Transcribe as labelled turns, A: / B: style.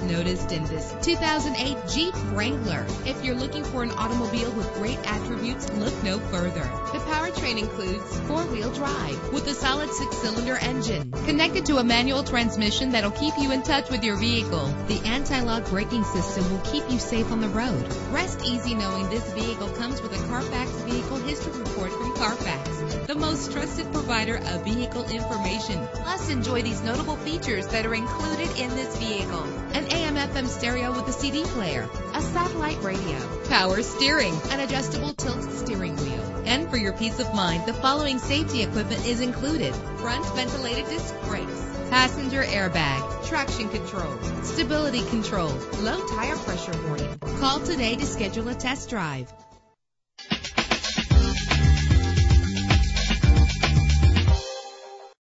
A: noticed in this 2008 Jeep Wrangler. If you're looking for an automobile with great attributes, look no further. The powertrain includes 4-wheel drive with a solid 6-cylinder engine connected to a manual transmission that'll keep you in touch with your vehicle. The anti-lock braking system will keep you safe on the road. Rest easy knowing this vehicle comes with a Carfax Vehicle History Report from Carfax, the most trusted provider of vehicle information. Plus, enjoy these notable features that are included in this vehicle: an AM/FM stereo with a CD player, a satellite radio, power steering, an adjustable tilt steering wheel. And for your peace of mind, the following safety equipment is included: front ventilated disc brakes, passenger airbag, traction control, stability control, low tire pressure warning. Call today to schedule a test drive.